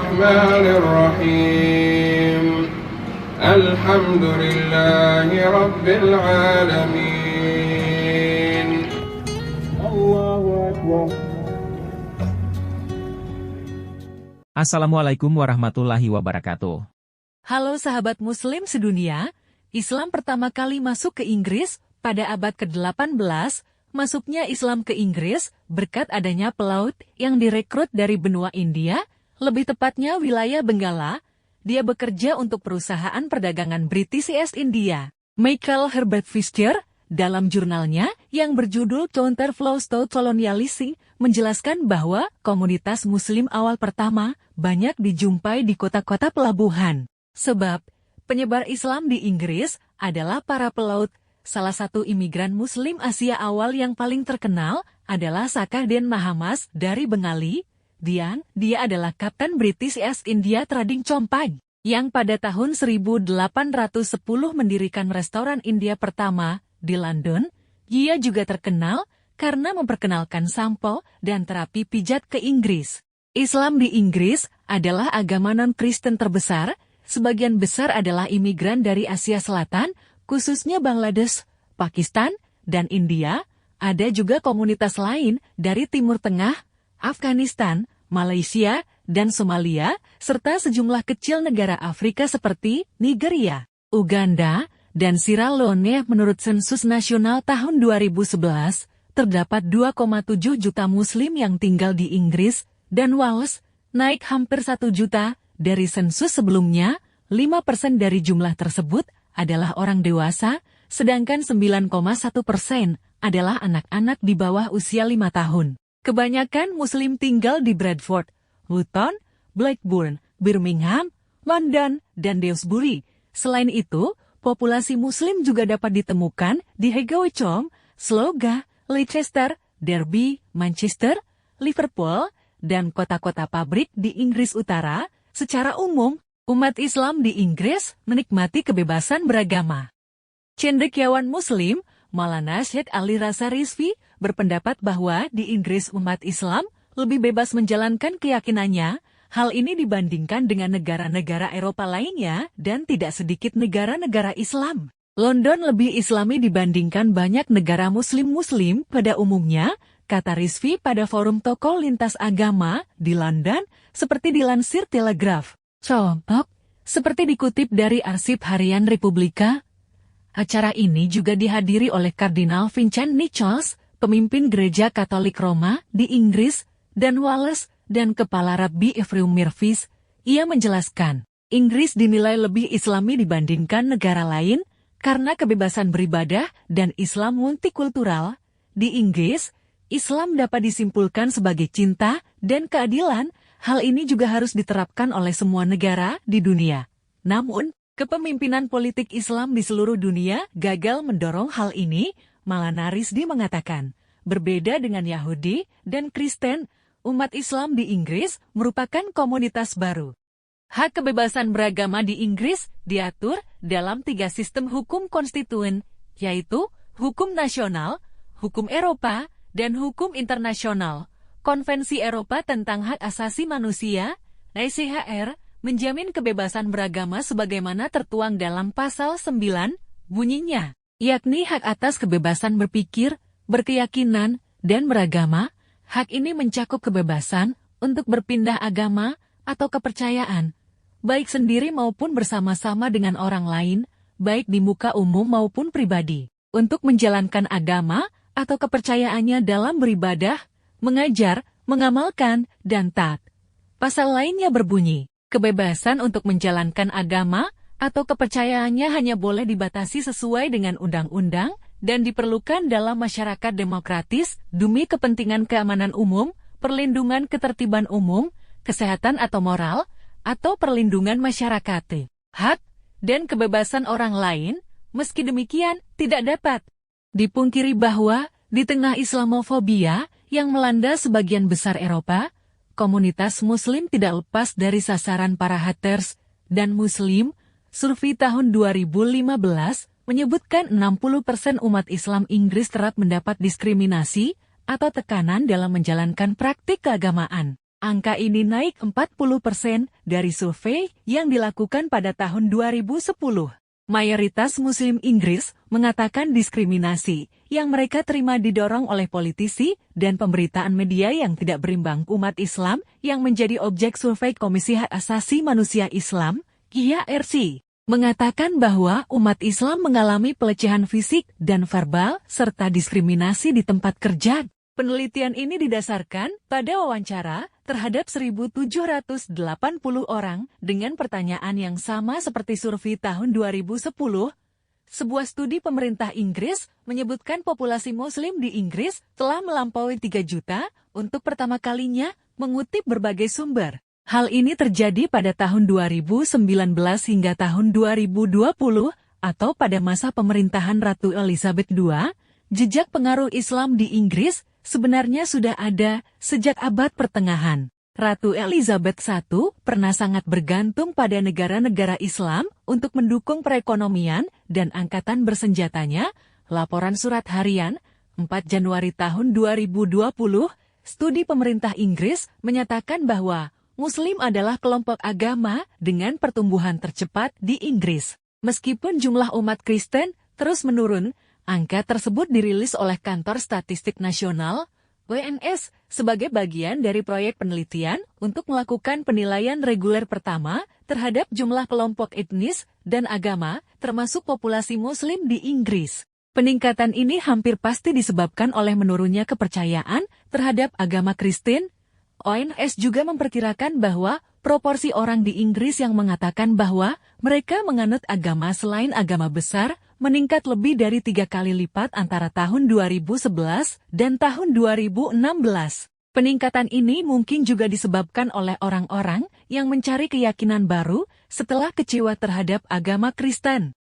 الرحمن الرحيم الحمد لله رب العالمين الله أكبر. Assalamualaikum warahmatullahi wabarakatuh. Halo sahabat muslim sedunia, Islam pertama kali masuk ke Inggris pada abad ke-18. Masuknya Islam ke Inggris berkat adanya pelaut yang direkrut dari benua India, lebih tepatnya wilayah Benggala. Dia bekerja untuk perusahaan perdagangan British East India. Michael Herbert Fisher, dalam jurnalnya yang berjudul Counterflows to Colonialism, menjelaskan bahwa komunitas muslim awal pertama banyak dijumpai di kota-kota pelabuhan. Sebab, penyebar Islam di Inggris adalah para pelaut. Salah satu imigran muslim Asia awal yang paling terkenal adalah Saka Den Mahamas dari Bengali. Dia adalah Kapten British East India Trading Company, yang pada tahun 1810 mendirikan restoran India pertama di London. Dia juga terkenal karena memperkenalkan sampo dan terapi pijat ke Inggris. Islam di Inggris adalah agama non-Kristen terbesar. Sebagian besar adalah imigran dari Asia Selatan, khususnya Bangladesh, Pakistan, dan India. Ada juga komunitas lain dari Timur Tengah, Afghanistan, Malaysia, dan Somalia, serta sejumlah kecil negara Afrika seperti Nigeria, Uganda, dan Sierra Leone. Menurut sensus nasional tahun 2011, terdapat 2,7 juta muslim yang tinggal di Inggris dan Wales, naik hampir 1 juta dari sensus sebelumnya. 5% dari jumlah tersebut adalah orang dewasa, sedangkan 9,1% adalah anak-anak di bawah usia 5 tahun. Kebanyakan muslim tinggal di Bradford, Luton, Blackburn, Birmingham, London, dan Dewsbury. Selain itu, populasi muslim juga dapat ditemukan di Hegewicom, Slough, Leicester, Derby, Manchester, Liverpool, dan kota-kota pabrik di Inggris Utara. Secara umum, umat Islam di Inggris menikmati kebebasan beragama. Cendekiawan Muslim, Maulana Syed Ali Rasa Rizvi, berpendapat bahwa di Inggris umat Islam lebih bebas menjalankan keyakinannya. Hal ini dibandingkan dengan negara-negara Eropa lainnya dan tidak sedikit negara-negara Islam. London lebih Islami dibandingkan banyak negara Muslim pada umumnya, kata Rizvi pada forum tokoh lintas agama di London, seperti dilansir Telegraph. Contoh, seperti dikutip dari Arsip Harian Republika, acara ini juga dihadiri oleh Kardinal Vincent Nichols, pemimpin Gereja Katolik Roma di Inggris dan Wales, dan Kepala Rabbi Ephraim Mirvis. Ia menjelaskan, Inggris dinilai lebih Islami dibandingkan negara lain karena kebebasan beribadah dan Islam multikultural. Di Inggris, Islam dapat disimpulkan sebagai cinta dan keadilan. Hal ini juga harus diterapkan oleh semua negara di dunia. Namun, kepemimpinan politik Islam di seluruh dunia gagal mendorong hal ini. Maulana Rizvi mengatakan, berbeda dengan Yahudi dan Kristen, umat Islam di Inggris merupakan komunitas baru. Hak kebebasan beragama di Inggris diatur dalam 3 sistem hukum konstituen, yaitu hukum nasional, hukum Eropa, dan hukum internasional. Konvensi Eropa tentang Hak Asasi Manusia, ECHR, menjamin kebebasan beragama sebagaimana tertuang dalam pasal 9, bunyinya, yakni hak atas kebebasan berpikir, berkeyakinan, dan beragama. Hak ini mencakup kebebasan untuk berpindah agama atau kepercayaan, baik sendiri maupun bersama-sama dengan orang lain, baik di muka umum maupun pribadi, untuk menjalankan agama atau kepercayaannya dalam beribadah, mengajar, mengamalkan, dan taat. Pasal lainnya berbunyi, kebebasan untuk menjalankan agama atau kepercayaannya hanya boleh dibatasi sesuai dengan undang-undang dan diperlukan dalam masyarakat demokratis demi kepentingan keamanan umum, perlindungan ketertiban umum, kesehatan atau moral, atau perlindungan masyarakat. Hak dan kebebasan orang lain, meski demikian, tidak dapat dipungkiri bahwa di tengah Islamofobia yang melanda sebagian besar Eropa, komunitas Muslim tidak lepas dari sasaran para haters dan Muslim. Survei tahun 2015 menyebutkan 60% umat Islam Inggris kerap mendapat diskriminasi atau tekanan dalam menjalankan praktik keagamaan. Angka ini naik 40% dari survei yang dilakukan pada tahun 2010. Mayoritas Muslim Inggris mengatakan diskriminasi yang mereka terima didorong oleh politisi dan pemberitaan media yang tidak berimbang. Umat Islam yang menjadi objek survei Komisi Hak Asasi Manusia Islam, KHRC, mengatakan bahwa umat Islam mengalami pelecehan fisik dan verbal serta diskriminasi di tempat kerja. Penelitian ini didasarkan pada wawancara terhadap 1.780 orang dengan pertanyaan yang sama seperti survei tahun 2010. Sebuah studi pemerintah Inggris menyebutkan populasi Muslim di Inggris telah melampaui 3 juta untuk pertama kalinya, mengutip berbagai sumber. Hal ini terjadi pada tahun 2019 hingga tahun 2020 atau pada masa pemerintahan Ratu Elizabeth II. Jejak pengaruh Islam di Inggris sebenarnya sudah ada sejak abad pertengahan. Ratu Elizabeth I pernah sangat bergantung pada negara-negara Islam untuk mendukung perekonomian dan angkatan bersenjatanya. Laporan Surat Harian 4 Januari tahun 2020, studi pemerintah Inggris menyatakan bahwa Muslim adalah kelompok agama dengan pertumbuhan tercepat di Inggris. Meskipun jumlah umat Kristen terus menurun, angka tersebut dirilis oleh Kantor Statistik Nasional, WNS, sebagai bagian dari proyek penelitian untuk melakukan penilaian reguler pertama terhadap jumlah kelompok etnis dan agama, termasuk populasi Muslim di Inggris. Peningkatan ini hampir pasti disebabkan oleh menurunnya kepercayaan terhadap agama Kristen. ONS juga memperkirakan bahwa proporsi orang di Inggris yang mengatakan bahwa mereka menganut agama selain agama besar meningkat lebih dari 3 kali lipat antara tahun 2011 dan tahun 2016. Peningkatan ini mungkin juga disebabkan oleh orang-orang yang mencari keyakinan baru setelah kecewa terhadap agama Kristen.